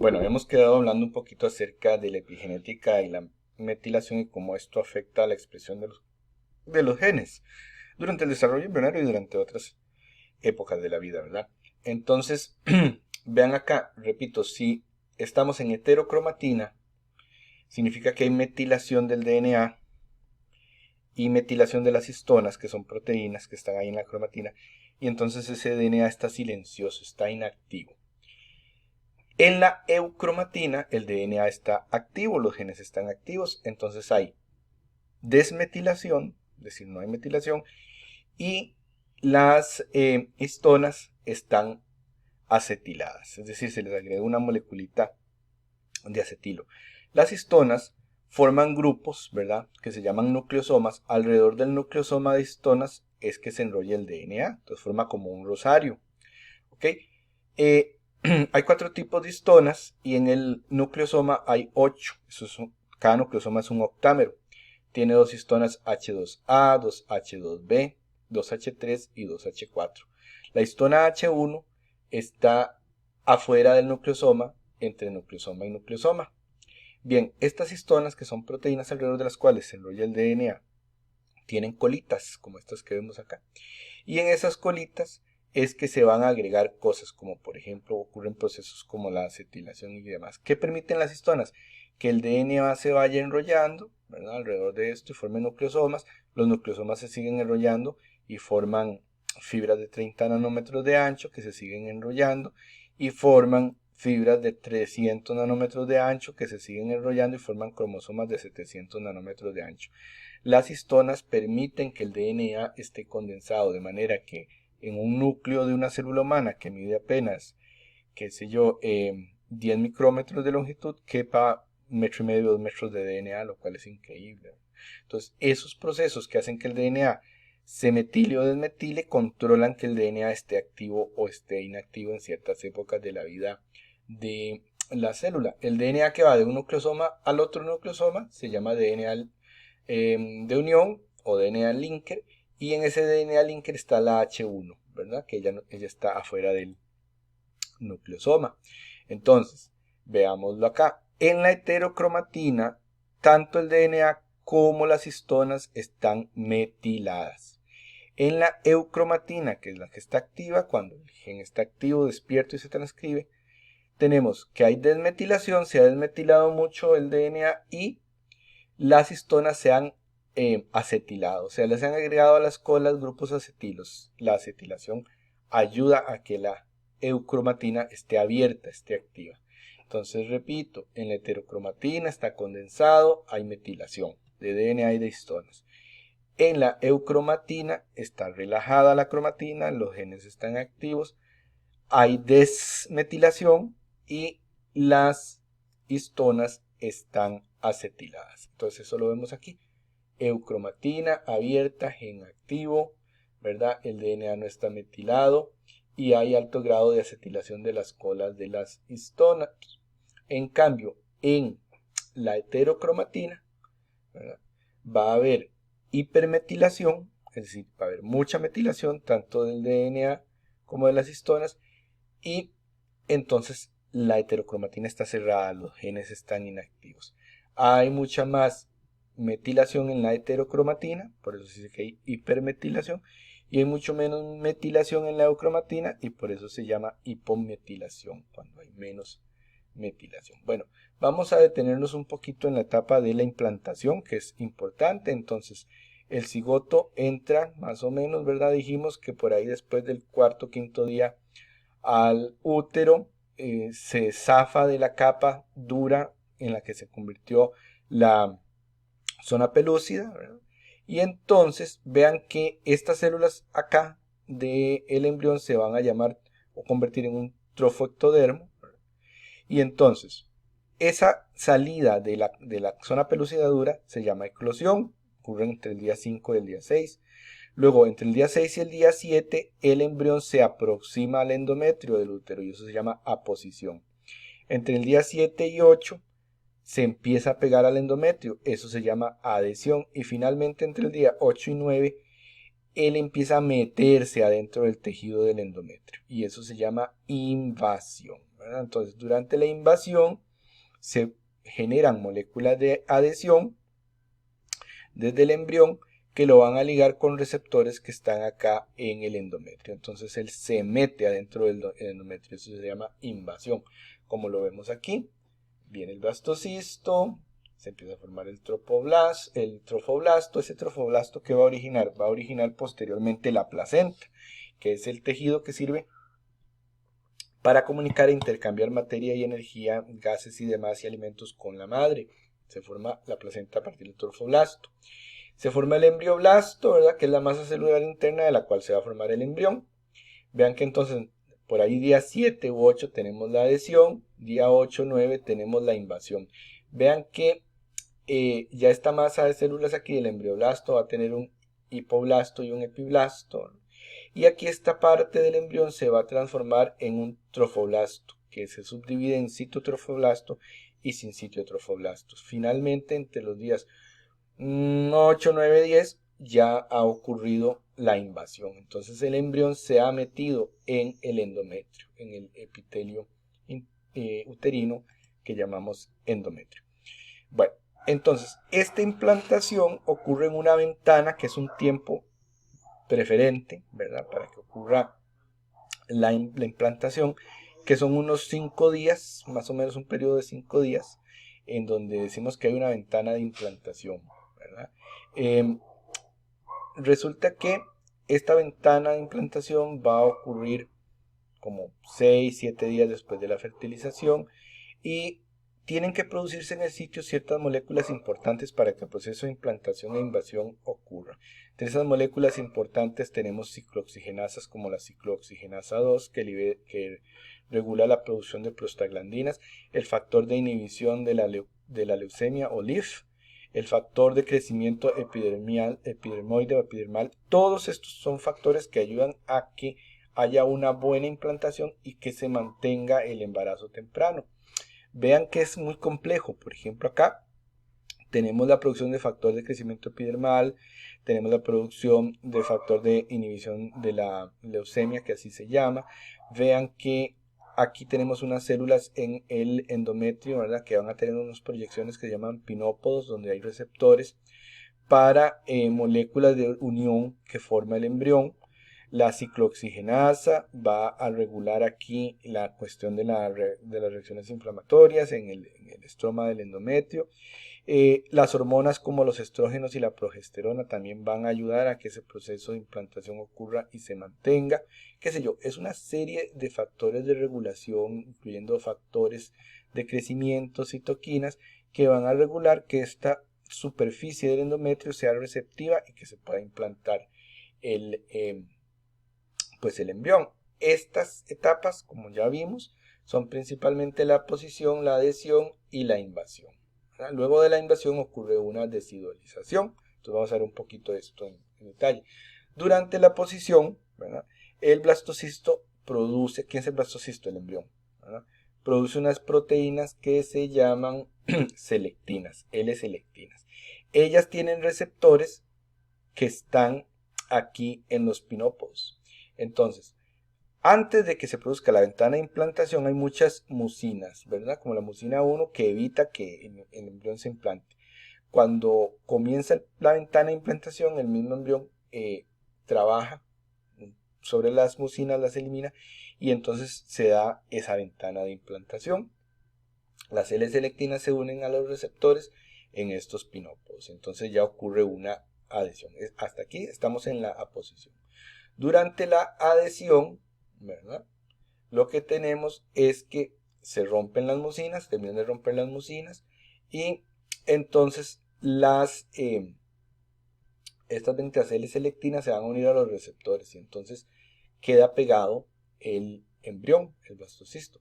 Bueno, hemos quedado hablando un poquito acerca de la epigenética y la metilación y cómo esto afecta a la expresión de los genes durante el desarrollo embrionario y durante otras épocas de la vida, ¿verdad? Entonces, vean acá, repito, si estamos en heterocromatina, significa que hay metilación del DNA y metilación de las histonas, que son proteínas que están ahí en la cromatina, y entonces ese DNA está silencioso, está inactivo. En la eucromatina el DNA está activo, los genes están activos, entonces hay desmetilación, es decir, no hay metilación, y las histonas están acetiladas, es decir, se les agrega una moleculita de acetilo. Las histonas forman grupos, ¿verdad?, que se llaman nucleosomas. Alrededor del nucleosoma de histonas es que se enrolla el DNA, entonces forma como un rosario, ¿ok? Hay 4 tipos de histonas y en el nucleosoma hay 8. Cada nucleosoma es un octámero. Tiene 2 histonas H2A, 2H2B, 2H3 y 2H4. La histona H1 está afuera del nucleosoma, entre nucleosoma y nucleosoma. Bien, estas histonas, que son proteínas alrededor de las cuales se enrolla el DNA, tienen colitas, como estas que vemos acá. Y en esas colitas es que se van a agregar cosas como, por ejemplo, ocurren procesos como la acetilación y demás. ¿Qué permiten las histonas? Que el DNA se vaya enrollando, ¿verdad?, alrededor de esto y formen nucleosomas. Los nucleosomas se siguen enrollando y forman fibras de 30 nanómetros de ancho que se siguen enrollando y forman fibras de 300 nanómetros de ancho que se siguen enrollando y forman cromosomas de 700 nanómetros de ancho. Las histonas permiten que el DNA esté condensado de manera que en un núcleo de una célula humana que mide apenas, qué sé yo, 10 micrómetros de longitud, quepa 1,5 metros, 2 metros de DNA, lo cual es increíble. Entonces, esos procesos que hacen que el DNA se metile o desmetile controlan que el DNA esté activo o esté inactivo en ciertas épocas de la vida de la célula. El DNA que va de un nucleosoma al otro nucleosoma se llama DNA de unión o DNA linker, y en ese DNA linker está la H1, ¿verdad?, que ella está afuera del nucleosoma. Entonces, veámoslo acá. En la heterocromatina, tanto el DNA como las histonas están metiladas. En la eucromatina, que es la que está activa, cuando el gen está activo, despierto y se transcribe, tenemos que hay desmetilación, se ha desmetilado mucho el DNA y las histonas se han acetilado, o sea, les han agregado a las colas grupos acetilos. La acetilación ayuda a que la eucromatina esté abierta, esté activa. Entonces, repito, en la heterocromatina está condensado, hay metilación de DNA y de histonas. En la eucromatina está relajada la cromatina, los genes están activos, hay desmetilación y las histonas están acetiladas. Entonces eso lo vemos aquí. Eucromatina abierta, gen activo, ¿verdad? El DNA no está metilado y hay alto grado de acetilación de las colas de las histonas. En cambio, en la heterocromatina, ¿verdad?, va a haber hipermetilación, es decir, va a haber mucha metilación tanto del DNA como de las histonas, y entonces la heterocromatina está cerrada, los genes están inactivos. Hay mucha más metilación en la heterocromatina, por eso se dice que hay hipermetilación, y hay mucho menos metilación en la eucromatina, y por eso se llama hipometilación, cuando hay menos metilación. Bueno, vamos a detenernos un poquito en la etapa de la implantación, que es importante. Entonces, el cigoto entra más o menos, ¿verdad? Dijimos que por ahí después del cuarto, quinto día al útero, se zafa de la capa dura en la que se convirtió la zona pelúcida, ¿verdad? Y entonces vean que estas células acá del embrión se van a llamar o convertir en un trofoectodermo, ¿verdad? Y entonces esa salida de la zona pelúcida dura se llama eclosión, ocurre entre el día 5 y el día 6. Luego, entre el día 6 y el día 7, el embrión se aproxima al endometrio del útero y eso se llama aposición. Entre el día 7 y 8 se empieza a pegar al endometrio, eso se llama adhesión. Y finalmente, entre el día 8 y 9, él empieza a meterse adentro del tejido del endometrio y eso se llama invasión. ¿verdad? Entonces, durante la invasión se generan moléculas de adhesión desde el embrión que lo van a ligar con receptores que están acá en el endometrio. Entonces él se mete adentro del endometrio, eso se llama invasión. Como lo vemos aquí, viene el blastocisto, se empieza a formar el trofoblasto. Ese trofoblasto que va a originar posteriormente la placenta, que es el tejido que sirve para comunicar e intercambiar materia y energía, gases y demás y alimentos con la madre. Se forma la placenta a partir del trofoblasto. Se forma el embrioblasto, ¿verdad? Que es la masa celular interna de la cual se va a formar el embrión. Vean que entonces por ahí día 7 u 8 tenemos la adhesión, día 8 o 9 tenemos la invasión. Vean que ya esta masa de células aquí del embrioblasto va a tener un hipoblasto y un epiblasto. Y aquí esta parte del embrión se va a transformar en un trofoblasto, que se subdivide en citotrofoblasto y sin citotrofoblastos. Finalmente, entre los días 8, 9, 10 ya ha ocurrido la invasión. Entonces el embrión se ha metido en el endometrio, en el epitelio uterino que llamamos endometrio. Bueno, entonces esta implantación ocurre en una ventana que es un tiempo preferente, ¿verdad? Para que ocurra la implantación, que son unos 5 días, más o menos un periodo de 5 días, en donde decimos que hay una ventana de implantación, ¿verdad? Resulta que esta ventana de implantación va a ocurrir como 6, 7 días después de la fertilización y tienen que producirse en el sitio ciertas moléculas importantes para que el proceso de implantación e invasión ocurra. Entre esas moléculas importantes tenemos ciclooxigenasas como la ciclooxigenasa 2 que regula la producción de prostaglandinas, el factor de inhibición de la leucemia o LIF, el factor de crecimiento epidermoide o epidermal. Todos estos son factores que ayudan a que haya una buena implantación y que se mantenga el embarazo temprano. Vean que es muy complejo. Por ejemplo, acá tenemos la producción de factor de crecimiento epidermal, tenemos la producción de factor de inhibición de la leucemia, que así se llama. Vean que aquí tenemos unas células en el endometrio, ¿verdad? Que van a tener unas proyecciones que se llaman pinópodos, donde hay receptores para moléculas de unión que forma el embrión. La ciclooxigenasa va a regular aquí la cuestión de las reacciones inflamatorias en el estroma del endometrio. Las hormonas como los estrógenos y la progesterona también van a ayudar a que ese proceso de implantación ocurra y se mantenga. Qué sé yo, es una serie de factores de regulación, incluyendo factores de crecimiento, citoquinas, que van a regular que esta superficie del endometrio sea receptiva y que se pueda implantar el embrión. Estas etapas, como ya vimos, son principalmente la posición, la adhesión y la invasión. Luego de la invasión ocurre una desidualización. Entonces vamos a ver un poquito de esto en detalle. Durante la posición, ¿verdad? El blastocisto produce, ¿qué es el blastocisto? El embrión, ¿verdad? Produce unas proteínas que se llaman selectinas, L-selectinas. Ellas tienen receptores que están aquí en los pinópodos. Entonces, antes de que se produzca la ventana de implantación hay muchas mucinas, ¿verdad? Como la mucina 1 que evita que el embrión se implante. Cuando comienza la ventana de implantación, el mismo embrión trabaja sobre las mucinas, las elimina y entonces se da esa ventana de implantación. Las L-selectinas se unen a los receptores en estos pinópodos. Entonces ya ocurre una adhesión. Hasta aquí estamos en la aposición. Durante la adhesión, ¿verdad? Lo que tenemos es que se rompen las mucinas, terminan de romper las mucinas y entonces estas 20 L-selectinas se van a unir a los receptores y entonces queda pegado el embrión, el blastocisto.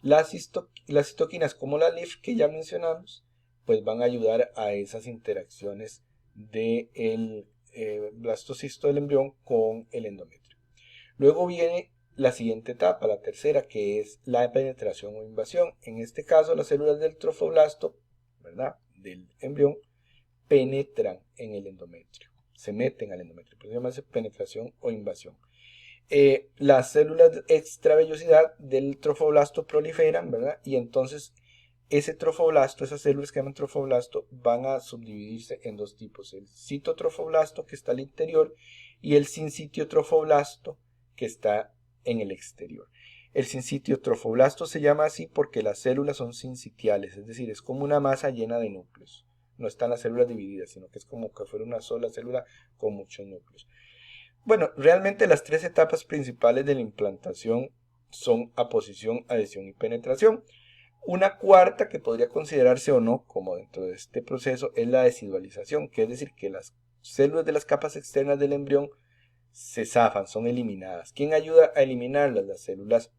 Las citoquinas como la LIF que ya mencionamos, pues van a ayudar a esas interacciones del blastocisto del embrión con el endometrio. Luego viene la siguiente etapa, la tercera, que es la penetración o invasión. En este caso, las células del trofoblasto, ¿verdad?, del embrión, penetran en el endometrio, se meten al endometrio, por eso se llama penetración o invasión. las células de extravellosidad del trofoblasto proliferan, ¿verdad? Y entonces ese trofoblasto, esas células que llaman trofoblasto, van a subdividirse en dos tipos: el citotrofoblasto, que está al interior, y el sincitio trofoblasto, que está en el exterior. El sincitio trofoblasto se llama así porque las células son sincitiales, es decir, es como una masa llena de núcleos. No están las células divididas, sino que es como que fuera una sola célula con muchos núcleos. Bueno, realmente las tres etapas principales de la implantación son aposición, adhesión y penetración. Una cuarta, que podría considerarse o no como dentro de este proceso, es la desidualización, que es decir, que las células de las capas externas del embrión se zafan, son eliminadas. ¿Quién ayuda a eliminarlas? Las células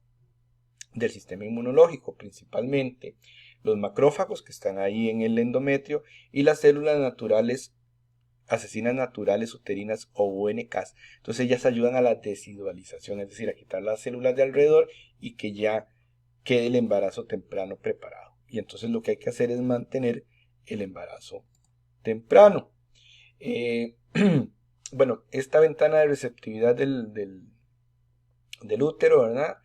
del sistema inmunológico, principalmente los macrófagos que están ahí en el endometrio y las células naturales, asesinas naturales uterinas o UNKs. Entonces ellas ayudan a la desidualización, es decir, a quitar las células de alrededor y que ya quede el embarazo temprano preparado. Y entonces lo que hay que hacer es mantener el embarazo temprano. Bueno, esta ventana de receptividad del útero, ¿verdad?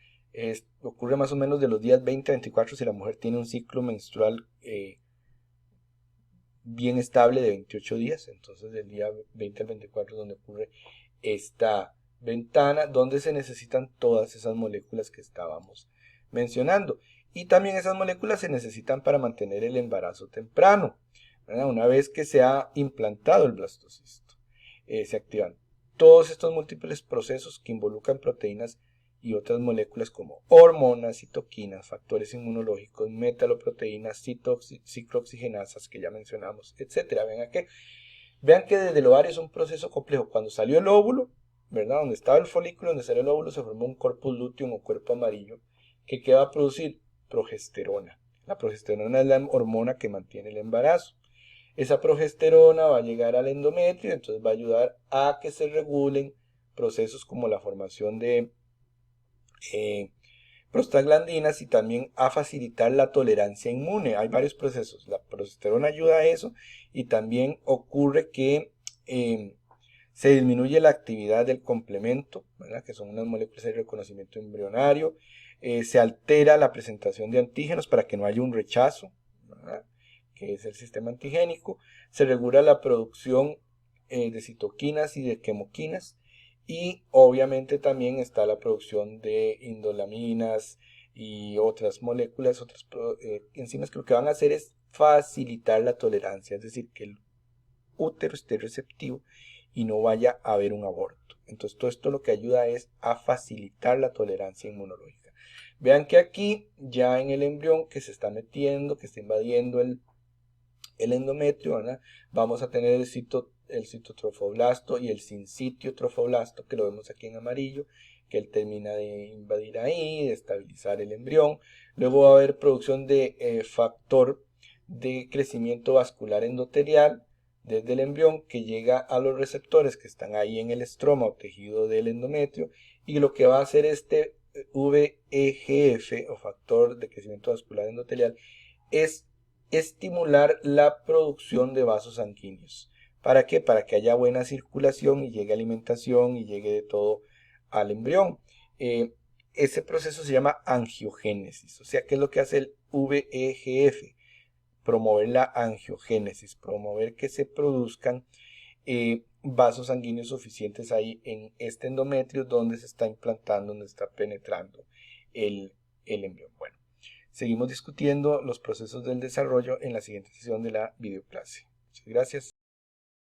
Ocurre más o menos de los días 20 a 24 si la mujer tiene un ciclo menstrual bien estable de 28 días. Entonces del día 20 al 24 es donde ocurre esta ventana, donde se necesitan todas esas moléculas que estábamos mencionando. Y también esas moléculas se necesitan para mantener el embarazo temprano, ¿verdad? Una vez que se ha implantado el blastocisto, se activan todos estos múltiples procesos que involucran proteínas y otras moléculas como hormonas, citoquinas, factores inmunológicos, metaloproteínas, ciclooxigenasas que ya mencionamos, etc. Vean que desde el ovario es un proceso complejo. Cuando salió el óvulo, ¿verdad? Donde estaba el folículo, donde salió el óvulo, se formó un corpus luteum o cuerpo amarillo que va a producir progesterona. La progesterona es la hormona que mantiene el embarazo. Esa progesterona va a llegar al endometrio, entonces va a ayudar a que se regulen procesos como la formación de prostaglandinas y también a facilitar la tolerancia inmune. Hay varios procesos. La progesterona ayuda a eso y también ocurre que se disminuye la actividad del complemento, ¿verdad? Que son unas moléculas de reconocimiento embrionario. Se altera la presentación de antígenos para que no haya un rechazo, ¿verdad? Que es el sistema antigénico. Se regula la producción de citoquinas y de quemoquinas. Y obviamente también está la producción de indolaminas y otras moléculas, otras enzimas que lo que van a hacer es facilitar la tolerancia, es decir, que el útero esté receptivo y no vaya a haber un aborto. Entonces todo esto lo que ayuda es a facilitar la tolerancia inmunológica. Vean que aquí ya en el embrión que se está metiendo, que está invadiendo el endometrio, ¿verdad? Vamos a tener el citotrofoblasto y el sincitio trofoblasto, que lo vemos aquí en amarillo, que él termina de invadir ahí, de estabilizar el embrión. Luego va a haber producción de factor de crecimiento vascular endotelial desde el embrión, que llega a los receptores que están ahí en el estroma o tejido del endometrio, y lo que va a hacer este VEGF o factor de crecimiento vascular endotelial es estimular la producción de vasos sanguíneos. ¿Para qué? Para que haya buena circulación y llegue alimentación y llegue de todo al embrión. Ese proceso se llama angiogénesis. O sea, ¿qué es lo que hace el VEGF? Promover la angiogénesis, promover que se produzcan vasos sanguíneos suficientes ahí en este endometrio donde se está implantando, donde está penetrando el embrión. Bueno, seguimos discutiendo los procesos del desarrollo en la siguiente sesión de la videoclase. Muchas gracias.